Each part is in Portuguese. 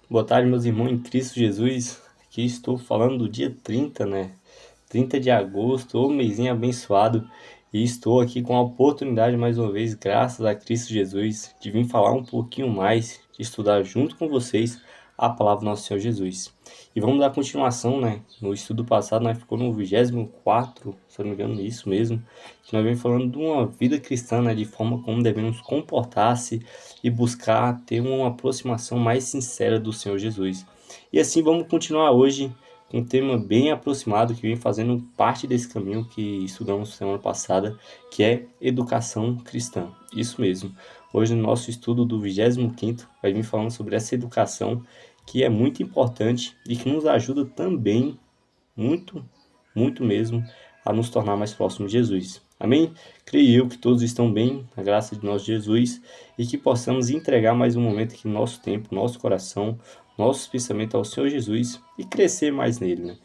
Boa tarde, meus irmãos em Cristo Jesus. Aqui estou falando do dia 30, né? 30 de agosto, ô mêsinho abençoado. E estou aqui com a oportunidade, mais uma vez, graças a Cristo Jesus, de vir falar um pouquinho mais, de estudar junto com vocês a palavra do nosso Senhor Jesus. E vamos dar continuação, né? No estudo passado, nós ficamos no 24º, se eu não me engano, isso mesmo, que nós vem falando de uma vida cristã, né? De forma como devemos comportar-se e buscar ter uma aproximação mais sincera do Senhor Jesus. E assim vamos continuar hoje com um tema bem aproximado que vem fazendo parte desse caminho que estudamos semana passada, que é educação cristã. Isso mesmo. Hoje no nosso estudo do 25º vai vir falando sobre essa educação que é muito importante e que nos ajuda também muito, muito mesmo, a nos tornar mais próximos de Jesus. Amém? Creio eu que todos estão bem, na graça de nosso Jesus, e que possamos entregar mais um momento aqui no nosso tempo, nosso coração, nossos pensamentos ao Senhor Jesus e crescer mais nele, né?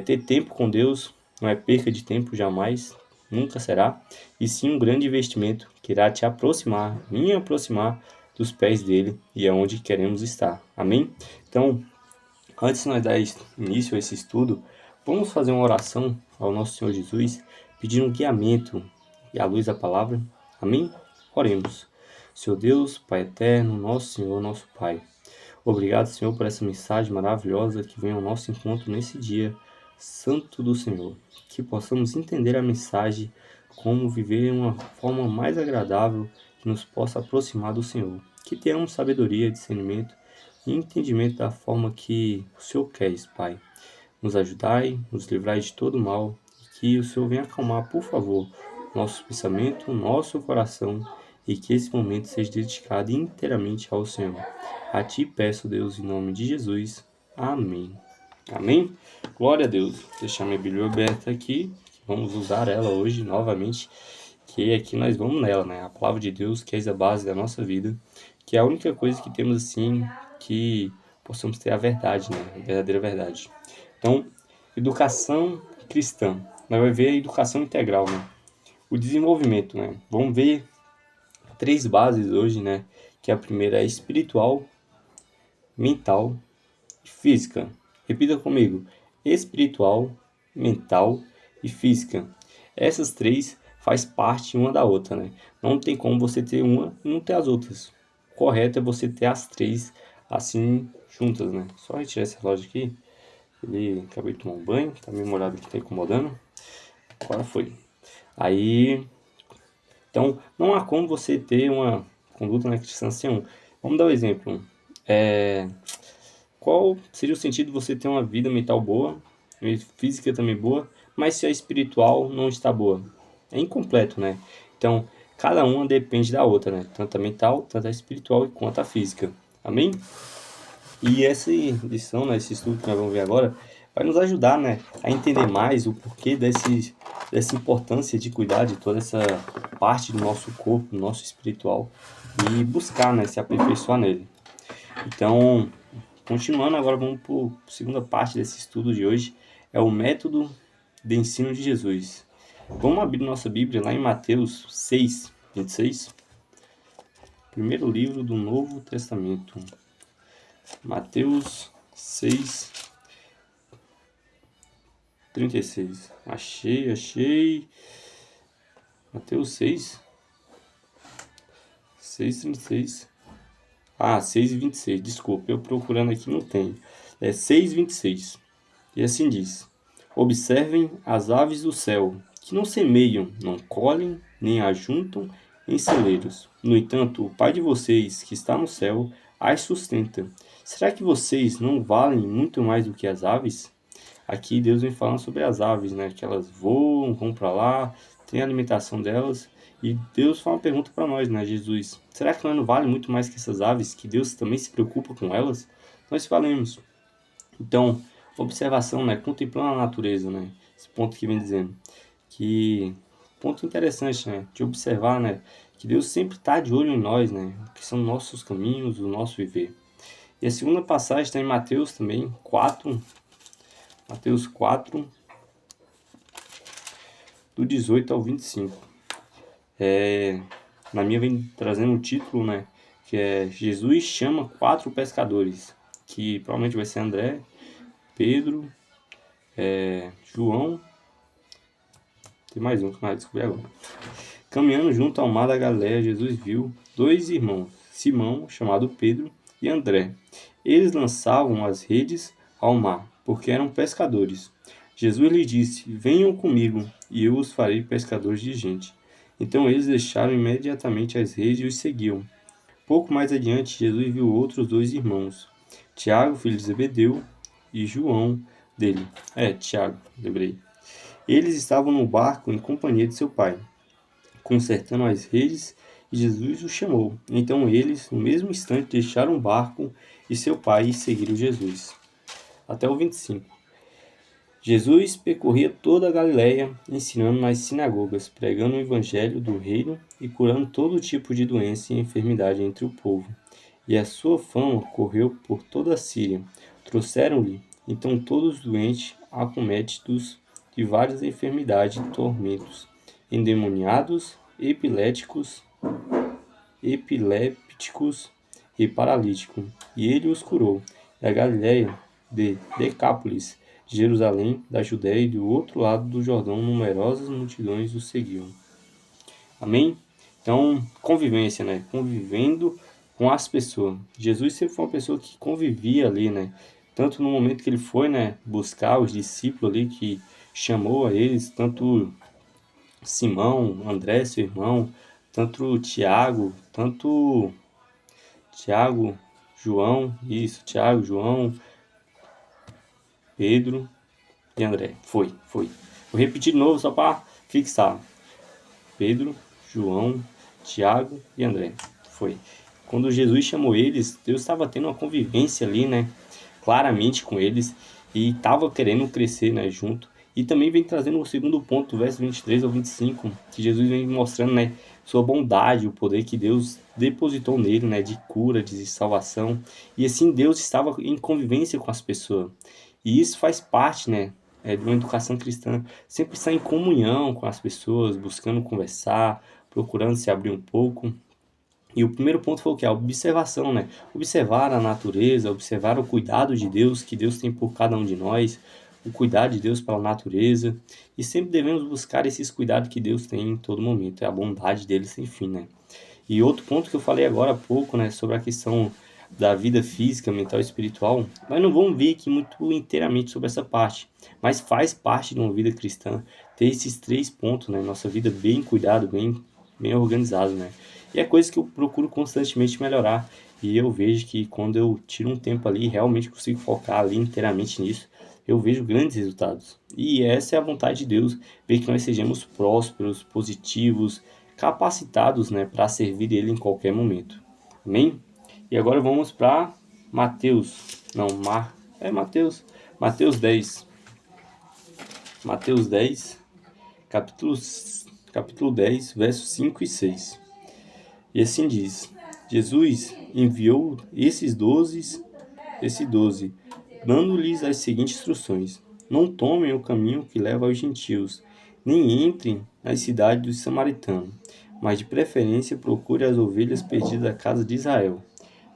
Ter tempo com Deus não é perca de tempo jamais, nunca será, e sim um grande investimento que irá te aproximar, me aproximar dos pés dele e aonde queremos estar. Amém? Então, antes de nós dar início a esse estudo, vamos fazer uma oração ao nosso Senhor Jesus, pedindo um guiamento e a luz da palavra. Amém? Oremos. Senhor Deus, Pai eterno, nosso Senhor, nosso Pai. Obrigado, Senhor, por essa mensagem maravilhosa que vem ao nosso encontro nesse dia santo do Senhor. Que possamos entender a mensagem, como viver de uma forma mais agradável, que nos possa aproximar do Senhor. Que tenhamos sabedoria, discernimento e entendimento da forma que o Senhor quer, Pai. Nos ajudai, nos livrai de todo mal, e que o Senhor venha acalmar, por favor, nosso pensamento, nosso coração, e que esse momento seja dedicado inteiramente ao Senhor. A Ti peço, Deus, em nome de Jesus. Amém. Amém? Glória a Deus. Vou deixar minha Bíblia aberta aqui. Vamos usar ela hoje novamente, que aqui nós vamos nela, né? A palavra de Deus, que é a base da nossa vida, que é a única coisa que temos assim que possamos ter a verdade, né? A verdadeira verdade. Então, educação cristã. Nós vamos ver a educação integral, né? O desenvolvimento, né? Vamos ver três bases hoje, né? Que a primeira é espiritual, mental e física. Repita comigo: espiritual, mental e física. Essas três faz parte uma da outra, né? Não tem como você ter uma e não ter as outras. O correto é você ter as três assim juntas, né? Só retirar esse relógio aqui. Ele acabei de tomar um banho, tá meio molhado aqui, tá incomodando. Agora foi. Aí, então, não há como você ter uma conduta na cristã sem um. Vamos dar um exemplo. Qual seria o sentido de você ter uma vida mental boa, e física também boa, mas se a espiritual não está boa? É incompleto, né? Então, cada uma depende da outra, né? Tanto a mental, tanto a espiritual quanto a física. Amém? E essa lição, né, esse estudo que nós vamos ver agora, vai nos ajudar, né, a entender mais o porquê dessa importância de cuidar de toda essa parte do nosso corpo, do nosso espiritual, e buscar, né, se aperfeiçoar nele. Então, continuando agora, vamos para a segunda parte desse estudo de hoje, é o método de ensino de Jesus. Vamos abrir nossa Bíblia lá em Mateus 6, 26, primeiro livro do Novo Testamento. Mateus 6, 36. Achei. Mateus 6, 6, 36. Ah, 6 e 26. Desculpa, eu procurando aqui não tem. É 6 e 26. E assim diz: Observem as aves do céu, que não semeiam, não colhem, nem ajuntam em celeiros. No entanto, o Pai de vocês, que está no céu, as sustenta. Será que vocês não valem muito mais do que as aves? Aqui Deus vem falando sobre as aves, né? Que elas voam, vão para lá, tem a alimentação delas. E Deus faz uma pergunta para nós, né? Jesus: será que nós não vale muito mais que essas aves? Que Deus também se preocupa com elas? Nós falemos. Então, observação, né? Contemplando a natureza, né? Esse ponto que vem dizendo. Que ponto interessante, né? De observar, né? Que Deus sempre está de olho em nós, né? Que são nossos caminhos, o nosso viver. E a segunda passagem está em Mateus também, 4. Mateus 4, do 18 ao 25. Na minha vem trazendo o título, né? que é Jesus chama 4 pescadores, que provavelmente vai ser André, Pedro, João, tem mais um que eu descobri agora. Caminhando junto ao mar da Galileia, Jesus viu 2 irmãos, Simão, chamado Pedro, e André. Eles lançavam as redes ao mar, porque eram pescadores. Jesus lhes disse: Venham comigo, e eu os farei pescadores de gente. Então eles deixaram imediatamente as redes e os seguiam. Pouco mais adiante, Jesus viu outros 2 irmãos, Tiago, filho de Zebedeu, e João dele. Tiago, lembrei. Eles estavam no barco em companhia de seu pai, consertando as redes, e Jesus os chamou. Então eles, no mesmo instante, deixaram o barco e seu pai e seguiram Jesus. Até o 25. Jesus percorria toda a Galiléia, ensinando nas sinagogas, pregando o evangelho do reino e curando todo tipo de doença e enfermidade entre o povo. E a sua fama correu por toda a Síria. Trouxeram-lhe, então, todos os doentes, acometidos de várias enfermidades e tormentos, endemoniados, epilépticos e paralíticos, e ele os curou. Da Galiléia, de Decápolis, de Jerusalém, da Judéia e do outro lado do Jordão, numerosas multidões o seguiam. Amém? Então, convivência, né? Convivendo com as pessoas. Jesus sempre foi uma pessoa que convivia ali, né? Tanto no momento que ele foi, né, buscar os discípulos ali, que chamou a eles, tanto Simão, André, seu irmão, Tiago, João, Pedro e André. Foi. Vou repetir de novo só para fixar. Pedro, João, Tiago e André. Foi. Quando Jesus chamou eles, Deus estava tendo uma convivência ali, né? Claramente com eles. E estava querendo crescer, né? Junto. E também vem trazendo o segundo ponto, do verso 23 ao 25, que Jesus vem mostrando, né? Sua bondade, o poder que Deus depositou nele, né? De cura, de salvação. E assim Deus estava em convivência com as pessoas. E isso faz parte, né? De uma educação cristã, sempre estar em comunhão com as pessoas, buscando conversar, procurando se abrir um pouco. E o primeiro ponto foi o que? A observação, né? Observar a natureza, observar o cuidado de Deus, que Deus tem por cada um de nós, o cuidado de Deus pela natureza. E sempre devemos buscar esses cuidados que Deus tem em todo momento, é a bondade dele sem fim, né? E outro ponto que eu falei agora há pouco, né, sobre a questão da vida física, mental e espiritual, nós não vamos ver aqui muito inteiramente sobre essa parte, mas faz parte de uma vida cristã ter esses 3 pontos, né, nossa vida bem cuidado, bem organizado, né, e é coisa que eu procuro constantemente melhorar, e eu vejo que quando eu tiro um tempo ali, realmente consigo focar ali inteiramente nisso, eu vejo grandes resultados, e essa é a vontade de Deus, ver que nós sejamos prósperos, positivos, capacitados, né, para servir Ele em qualquer momento. Amém? E agora vamos para Mateus. Não, Mateus. Mateus 10. Mateus 10, capítulo 10, versos 5 e 6. E assim diz: Jesus enviou esses 12, dando-lhes as seguintes instruções: Não tomem o caminho que leva aos gentios, nem entrem nas cidades dos samaritanos, mas de preferência procure as ovelhas perdidas da casa de Israel.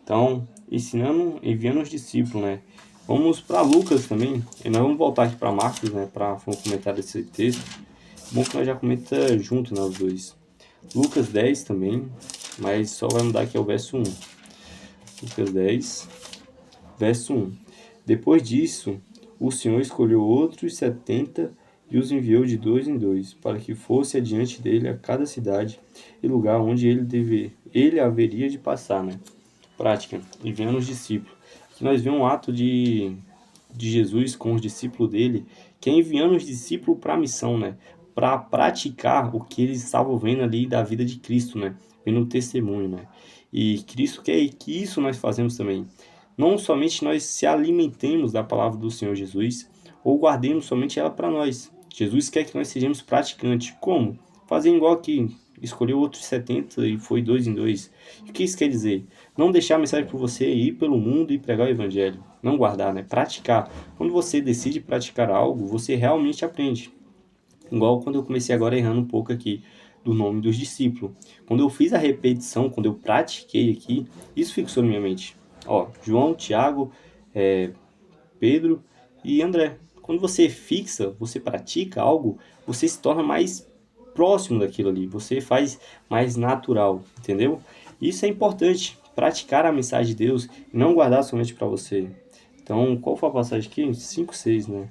Então, enviando os discípulos, né? Vamos para Lucas também, e nós vamos voltar aqui para Marcos, né? Para comentar esse texto. Bom que nós já comenta junto, né? Os dois. Lucas 10 também, mas só vai mudar aqui ao verso 1. Lucas 10, verso 1. Depois disso, o Senhor escolheu outros 70 e os enviou de 2 em 2, para que fosse adiante dele a cada cidade e lugar onde ele haveria de passar, né? Prática, enviando os discípulos. Aqui nós vemos um ato de Jesus com os discípulos dele, que é enviando os discípulos para a missão, né? Para praticar o que eles estavam vendo ali da vida de Cristo, né? Vendo o testemunho, né? E Cristo quer que isso nós fazemos também. Não somente nós se alimentemos da palavra do Senhor Jesus, ou guardemos somente ela para nós. Jesus quer que nós sejamos praticantes. Como? Fazendo igual aqui. Escolheu outros 70 e foi 2 em 2. O que isso quer dizer? Não deixar a mensagem para você ir pelo mundo e pregar o evangelho. Não guardar, né? Praticar. Quando você decide praticar algo, você realmente aprende. Igual quando eu comecei agora errando um pouco aqui. do nome dos discípulos. Quando eu fiz a repetição, quando eu pratiquei aqui, isso fixou na minha mente. Ó, João, Tiago, Pedro e André. Quando você fixa, você pratica algo, você se torna mais próximo daquilo ali, você faz mais natural, entendeu? Isso é importante, praticar a mensagem de Deus e não guardar somente para você. Então, qual foi a passagem aqui? 5:6, né?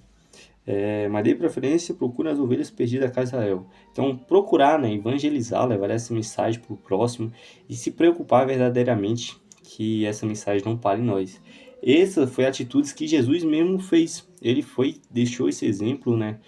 Mas dê preferência, procure as ovelhas perdidas da casa de Israel. Então, procurar, né, evangelizar, levar essa mensagem para o próximo e se preocupar verdadeiramente que essa mensagem não pare em nós. Essa foi a atitude que Jesus mesmo fez. Ele deixou esse exemplo, né?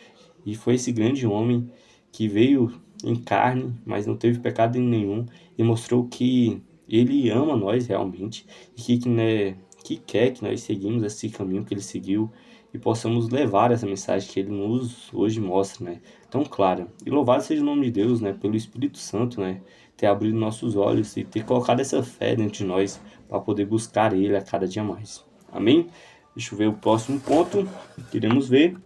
E foi esse grande homem que veio em carne, mas não teve pecado nenhum, e mostrou que ele ama nós realmente e que quer que nós seguimos esse caminho que ele seguiu e possamos levar essa mensagem que ele nos hoje mostra, né? Tão clara. E louvado seja o nome de Deus, né? Pelo Espírito Santo, né? Ter abrido nossos olhos e ter colocado essa fé dentro de nós para poder buscar ele a cada dia mais. Amém? Deixa eu ver o próximo ponto que iremos ver.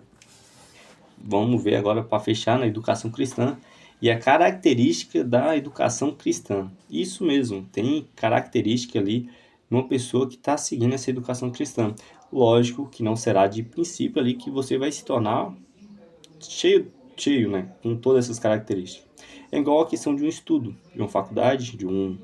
Vamos ver agora para fechar na educação cristã e a característica da educação cristã. Isso mesmo, tem característica ali numa pessoa que está seguindo essa educação cristã. Lógico que não será de princípio ali que você vai se tornar cheio, né, com todas essas características. É igual a questão de um estudo, de uma faculdade, de um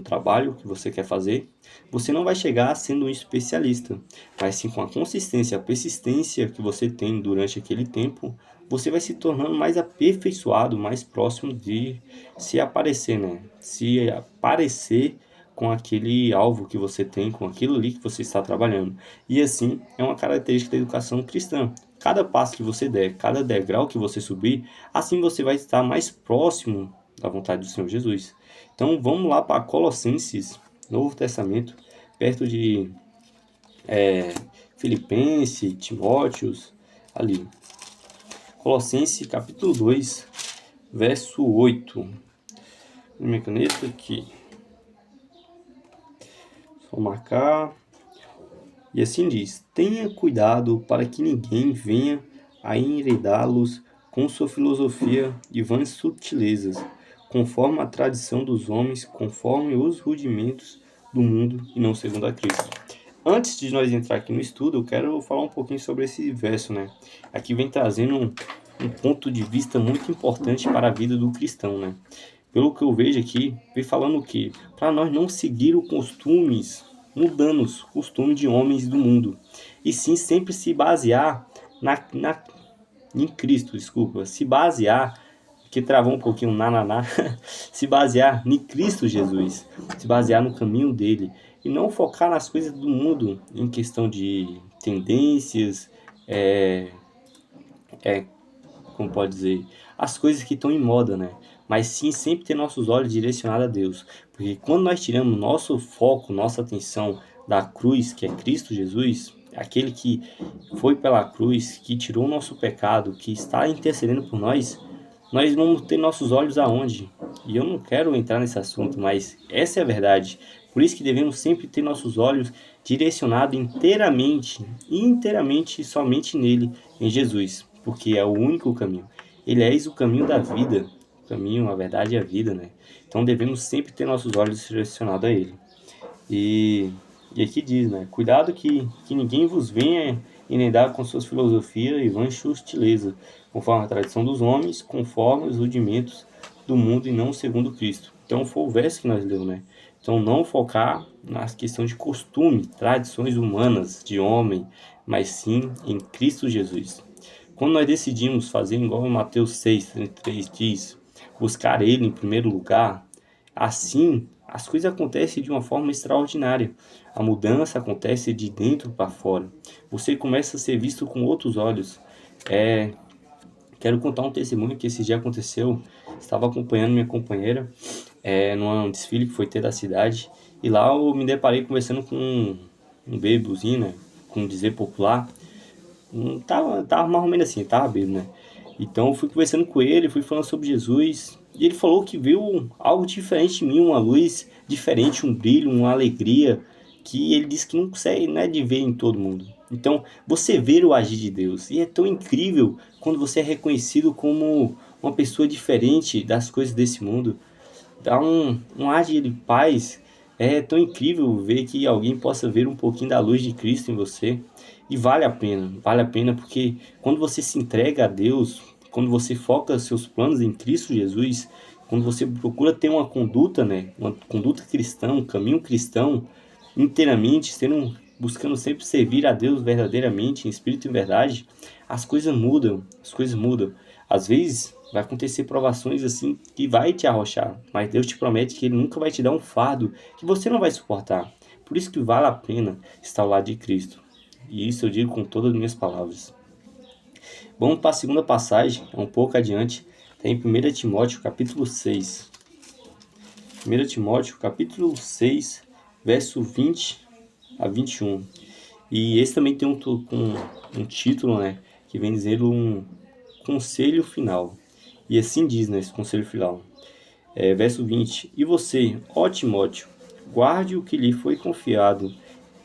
trabalho que você quer fazer. Você não vai chegar sendo um especialista, mas sim com a consistência, a persistência que você tem durante aquele tempo, você vai se tornando mais aperfeiçoado, mais próximo de se aparecer, né? Se aparecer com aquele alvo que você tem, com aquilo ali que você está trabalhando. E assim é uma característica da educação cristã. Cada passo que você der, cada degrau que você subir, assim você vai estar mais próximo da vontade do Senhor Jesus. Então vamos lá para Colossenses, Novo Testamento, perto de Filipenses, Timóteos, ali. Colossenses capítulo 2, verso 8. Minha caneta aqui. Só marcar. E assim diz: tenha cuidado para que ninguém venha a enredá-los com sua filosofia e vãs sutilezas, conforme a tradição dos homens, conforme os rudimentos do mundo e não segundo a Cristo. Antes de nós entrar aqui no estudo, eu quero falar um pouquinho sobre esse verso, né? Aqui vem trazendo um ponto de vista muito importante para a vida do cristão, né? Pelo que eu vejo aqui, vem falando o quê? Para nós não seguir os costumes mundanos, costumes de homens do mundo, e sim sempre se basear em Cristo, desculpa, se basear, que travou um pouquinho se basear em Cristo Jesus, se basear no caminho dele, e não focar nas coisas do mundo, em questão de tendências, como pode dizer, as coisas que estão em moda, né? Mas sim sempre ter nossos olhos direcionados a Deus. Porque quando nós tiramos nosso foco, nossa atenção da cruz, que é Cristo Jesus, aquele que foi pela cruz, que tirou o nosso pecado, que está intercedendo por nós vamos ter nossos olhos aonde? E eu não quero entrar nesse assunto, mas essa é a verdade. Por isso que devemos sempre ter nossos olhos direcionados inteiramente somente nele, em Jesus, porque é o único caminho. Ele é o caminho da vida, o caminho, a verdade e a vida, né? Então devemos sempre ter nossos olhos direcionados a ele. E aqui diz, né? Cuidado que ninguém vos venha enredar com suas filosofias e vãs sutilezas, conforme a tradição dos homens, conforme os rudimentos do mundo e não segundo Cristo. Então foi o verso que nós lemos, né? Então não focar na questão de costume, tradições humanas de homem, mas sim em Cristo Jesus. Quando nós decidimos fazer igual em Mateus 6:33 diz, buscar Ele em primeiro lugar, assim as coisas acontecem de uma forma extraordinária. A mudança acontece de dentro para fora. Você começa a ser visto com outros olhos. Quero contar um testemunho que esse dia aconteceu. Estava acompanhando minha companheira num desfile que foi ter da cidade. E lá eu me deparei conversando com um bebezinho, né? Com um dizer popular. Tava mais ou menos assim, tava bêbado, né? Então eu fui conversando com ele, fui falando sobre Jesus. E ele falou que viu algo diferente em mim, uma luz diferente, um brilho, uma alegria, que ele disse que não consegue, não é de ver em todo mundo. Então, você vê o agir de Deus. E é tão incrível quando você é reconhecido como uma pessoa diferente das coisas desse mundo. Dá um ar de paz. É tão incrível ver que alguém possa ver um pouquinho da luz de Cristo em você. E vale a pena porque quando você se entrega a Deus, quando você foca seus planos em Cristo Jesus, quando você procura ter uma conduta, né, uma conduta cristã, um caminho cristão inteiramente, buscando sempre servir a Deus verdadeiramente, em espírito e em verdade, as coisas mudam, as coisas mudam. Às vezes vai acontecer provações assim que vai te arrochar, mas Deus te promete que Ele nunca vai te dar um fardo que você não vai suportar. Por isso que vale a pena estar ao lado de Cristo. E isso eu digo com todas as minhas palavras. Vamos para a segunda passagem, um pouco adiante, está em 1 Timóteo capítulo 6. 1 Timóteo capítulo 6, verso 20 a 21. E esse também tem um título, né, que vem dizendo um conselho final. E assim diz, né, esse conselho final. Verso 20. E você, ó Timóteo, guarde o que lhe foi confiado,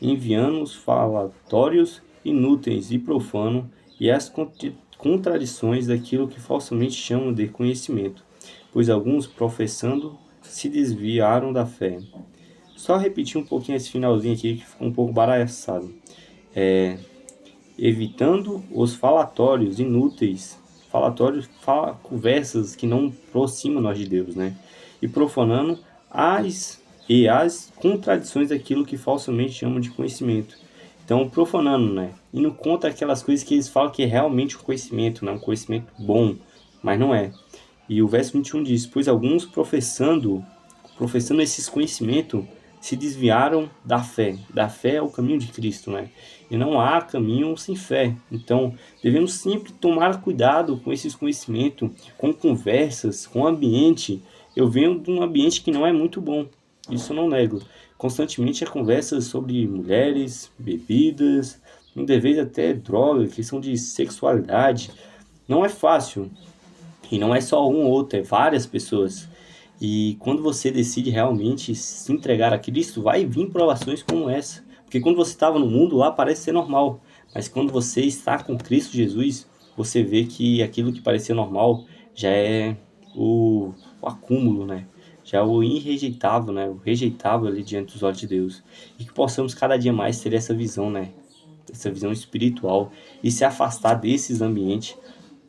enviando os falatórios inúteis e profanos e as contradições daquilo que falsamente chamam de conhecimento, pois alguns, professando, se desviaram da fé. Só repetir um pouquinho esse finalzinho aqui que ficou um pouco baraçado. Evitando os falatórios inúteis, conversas que não aproximam nós de Deus, né? E profanando as contradições daquilo que falsamente chamam de conhecimento. Então, profanando, né? E não conta aquelas coisas que eles falam que é realmente um conhecimento, né? Um conhecimento bom, mas não é. E o verso 21 diz: pois alguns professando esses conhecimentos, se desviaram da fé. Da fé é o caminho de Cristo, né? E não há caminho sem fé. Então, devemos sempre tomar cuidado com esses conhecimentos, com conversas, com ambiente. Eu venho de um ambiente que não é muito bom, isso eu não nego. Constantemente é conversas sobre mulheres, bebidas, muitas vezes até droga, questão de sexualidade. Não é fácil. E não é só um ou outro, é várias pessoas. E quando você decide realmente se entregar a Cristo, vai vir provações como essa. Porque quando você estava no mundo lá parece ser normal. Mas quando você está com Cristo Jesus, você vê que aquilo que parecia normal já é o acúmulo, né? Já é o irrejeitável, né? O rejeitável ali diante dos olhos de Deus. E que possamos cada dia mais ter essa visão, né? Essa visão espiritual e se afastar desses ambientes,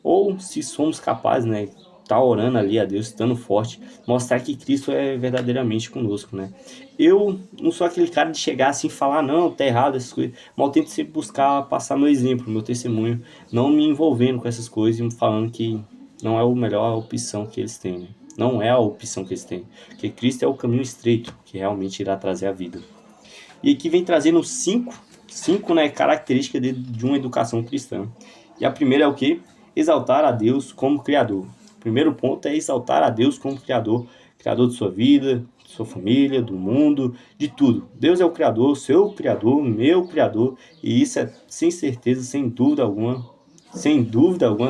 ou se somos capazes, né, tá orando ali a Deus, estando forte, mostrar que Cristo é verdadeiramente conosco, né? Eu não sou aquele cara de chegar assim e falar, não, tá errado essas coisas, mas eu tento sempre buscar passar meu exemplo, meu testemunho, não me envolvendo com essas coisas e falando que não é a melhor opção que eles têm, né? Não é a opção que eles têm, porque Cristo é o caminho estreito que realmente irá trazer a vida. E aqui vem trazendo cinco, né, características de uma educação cristã. E a primeira é o quê? Exaltar a Deus como Criador. O primeiro ponto é exaltar a Deus como Criador. Criador de sua vida, de sua família, do mundo, de tudo. Deus é o Criador, seu Criador, meu Criador. E isso é sem certeza, sem dúvida alguma,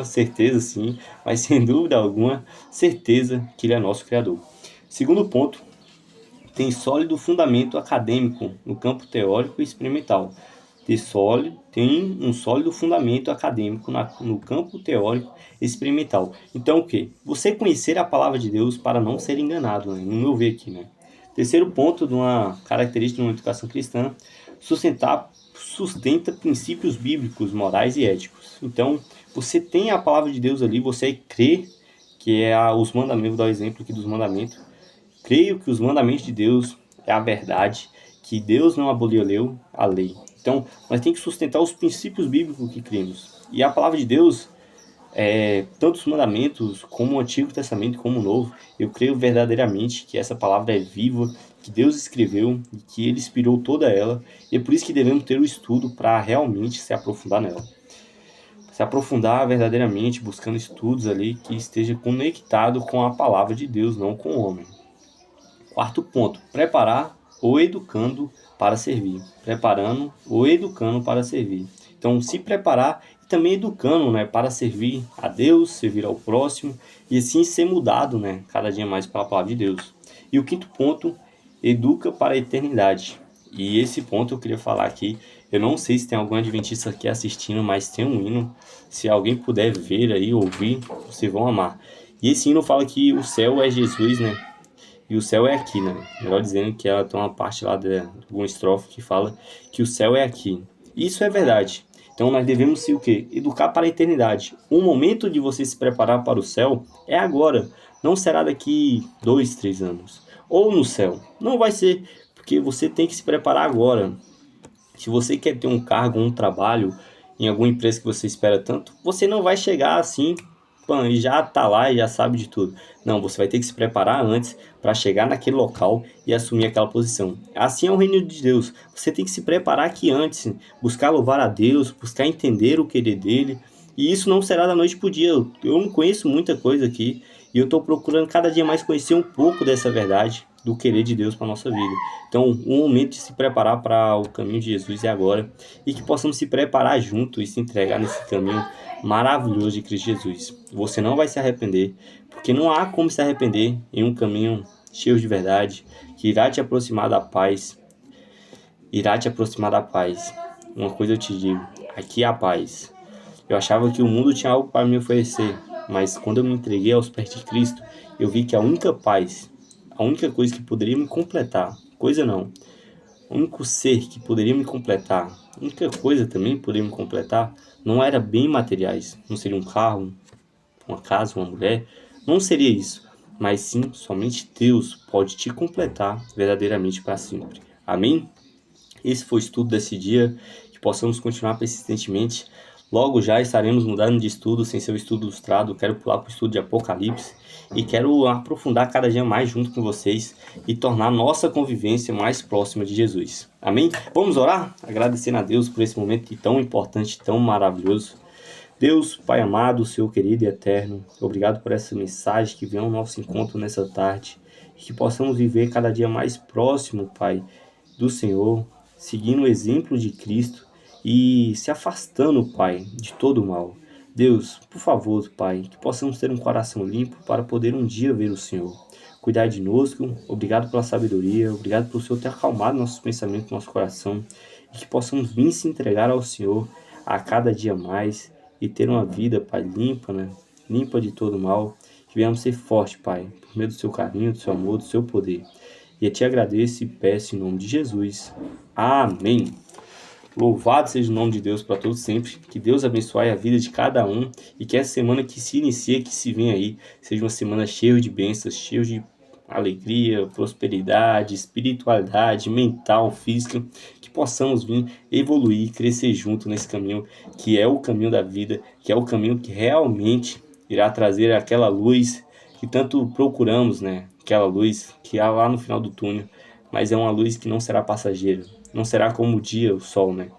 certeza sim, mas sem dúvida alguma, certeza que Ele é nosso Criador. Segundo ponto, tem sólido fundamento acadêmico no campo teórico e experimental. Tem um sólido fundamento acadêmico no campo teórico e experimental. Então, o que? Você conhecer a palavra de Deus para não ser enganado, né? No meu ver aqui, né? Terceiro ponto de uma característica de uma educação cristã, sustenta princípios bíblicos, morais e éticos. Então, você tem a palavra de Deus ali, você crê que é os mandamentos, vou dar o exemplo aqui dos mandamentos. Creio que os mandamentos de Deus é a verdade, que Deus não aboliu a lei. Então, nós temos que sustentar os princípios bíblicos que cremos. E a palavra de Deus, tanto os mandamentos, como o Antigo Testamento, como o Novo, eu creio verdadeiramente que essa palavra é viva, que Deus escreveu e que Ele inspirou toda ela. E é por isso que devemos ter o estudo para realmente se aprofundar nela. Se aprofundar verdadeiramente, buscando estudos ali que esteja conectado com a palavra de Deus, não com o homem. Quarto ponto, preparar ou educando para servir. Preparando ou educando para servir. Então, se preparar e também educando, né, para servir a Deus, servir ao próximo e assim ser mudado, né, cada dia mais pela palavra de Deus. E o quinto ponto, educa para a eternidade. E esse ponto eu queria falar aqui. Eu não sei se tem algum adventista aqui assistindo, mas tem um hino. Se alguém puder ver aí, ouvir, vocês vão amar. E esse hino fala que o céu é Jesus, né? E o céu é aqui, né? Melhor dizendo que ela tem uma parte lá de uma estrofe que fala que o céu é aqui. Isso é verdade. Então nós devemos ser o quê? Educar para a eternidade. O momento de você se preparar para o céu é agora. Não será daqui 2, 3 anos. Ou no céu. Não vai ser, porque você tem que se preparar agora. Se você quer ter um cargo, um trabalho em alguma empresa que você espera tanto, você não vai chegar assim, pã, e já tá lá e já sabe de tudo. Não, você vai ter que se preparar antes para chegar naquele local e assumir aquela posição. Assim é o reino de Deus. Você tem que se preparar aqui antes, buscar louvar a Deus, buscar entender o querer dele. E isso não será da noite para o dia. Eu não conheço muita coisa aqui e eu estou procurando cada dia mais conhecer um pouco dessa verdade do querer de Deus para nossa vida. Então, o momento de se preparar para o caminho de Jesus é agora e que possamos se preparar junto e se entregar nesse caminho maravilhoso de Cristo Jesus. Você não vai se arrepender, porque não há como se arrepender em um caminho cheio de verdade, que irá te aproximar da paz. Irá te aproximar da paz. Uma coisa eu te digo, aqui é a paz. Eu achava que o mundo tinha algo para me oferecer, mas quando eu me entreguei aos pés de Cristo, eu vi que a única paz, a única coisa que poderia me completar, coisa não, o único ser que poderia me completar, a única coisa também que poderia me completar, não era bem materiais, não seria um carro, uma casa, uma mulher, não seria isso, mas sim somente Deus pode te completar verdadeiramente para sempre. Amém? Esse foi o estudo desse dia, que possamos continuar persistentemente. Logo já estaremos mudando de estudo, sem ser o estudo ilustrado. Quero pular para o estudo de Apocalipse e quero aprofundar cada dia mais junto com vocês e tornar nossa convivência mais próxima de Jesus. Amém? Vamos orar? Agradecendo a Deus por esse momento tão importante, tão maravilhoso. Deus, Pai amado, Senhor querido e eterno, obrigado por essa mensagem que vem ao nosso encontro nessa tarde e que possamos viver cada dia mais próximo, Pai, do Senhor, seguindo o exemplo de Cristo e se afastando, Pai, de todo o mal. Deus, por favor, Pai, que possamos ter um coração limpo para poder um dia ver o Senhor. Cuidar de nós, obrigado pela sabedoria, obrigado por o Senhor ter acalmado nossos pensamentos, nosso coração, e que possamos vir se entregar ao Senhor a cada dia mais e ter uma vida, Pai, limpa, né? Limpa de todo mal. Que venhamos ser fortes, Pai, por meio do seu carinho, do seu amor, do seu poder. E eu te agradeço e peço em nome de Jesus. Amém. Louvado seja o nome de Deus para todos sempre. Que Deus abençoe a vida de cada um e que essa semana que se inicia, que se vem aí, seja uma semana cheia de bênçãos, cheia de alegria, prosperidade, espiritualidade, mental, física, que possamos vir evoluir, crescer junto nesse caminho que é o caminho da vida, que é o caminho que realmente irá trazer aquela luz que tanto procuramos, né? Aquela luz que há lá no final do túnel, mas é uma luz que não será passageira, não será como o dia, o sol, né?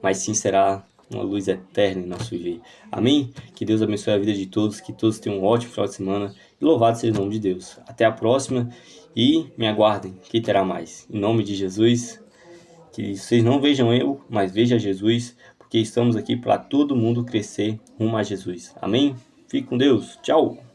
Mas sim será uma luz eterna em nosso viver. Amém? Que Deus abençoe a vida de todos, que todos tenham um ótimo final de semana e louvado seja o nome de Deus. Até a próxima e me aguardem, que terá mais. Em nome de Jesus, que vocês não vejam eu, mas vejam Jesus, porque estamos aqui para todo mundo crescer rumo a Jesus. Amém? Fique com Deus. Tchau!